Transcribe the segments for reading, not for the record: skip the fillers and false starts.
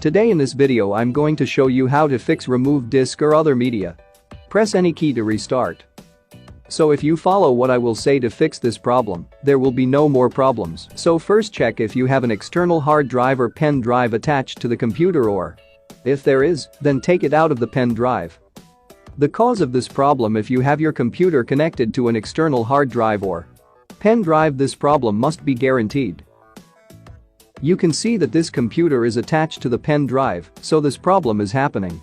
Today in this video I'm going to show you how to fix removed disk or other media. Press any key to restart. So if you follow what I will say to fix this problem, there will be no more problems. So first check if you have an external hard drive or pen drive attached to the computer, or if there is, then take it out of the pen drive. The cause of this problem: if you have your computer connected to an external hard drive or pen drive, this problem must be guaranteed. You can see that this computer is attached to the pen drive, so this problem is happening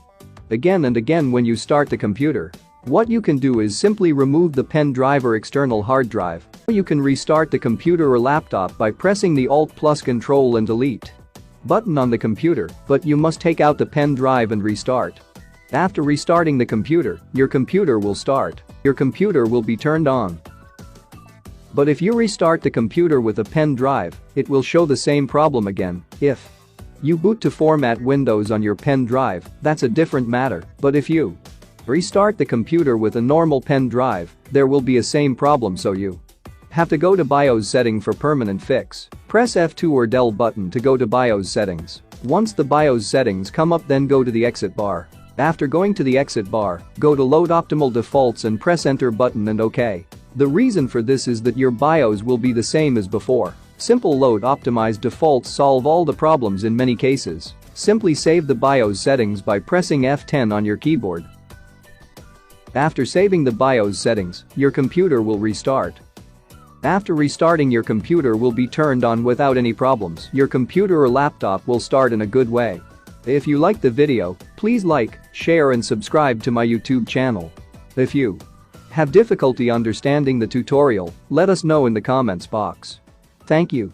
again and again when you start the computer. What you can do is simply remove the pen drive or external hard drive. You can restart the computer or laptop by pressing the Alt plus Control and Delete button on the computer, but you must take out the pen drive and restart. After restarting the computer, your computer will start. Your computer will be turned on. But if you restart the computer with a pen drive, it will show the same problem again. If you boot to format Windows on your pen drive, that's a different matter, but if you restart the computer with a normal pen drive, there will be a same problem, so you have to go to BIOS setting for permanent fix. Press F2 or Del button to go to BIOS settings. Once the BIOS settings come up, then go to the exit bar. After going to the exit bar, go to Load Optimal Defaults and press Enter button and OK. The reason for this is that your BIOS will be the same as before. Simple load optimized defaults solve all the problems in many cases. Simply save the BIOS settings by pressing F10 on your keyboard. After saving the BIOS settings, your computer will restart. After restarting, your computer will be turned on without any problems. Your computer or laptop will start in a good way. If you liked the video, please like, share and subscribe to my YouTube channel. If you have difficulty understanding the tutorial, let us know in the comments box. Thank you.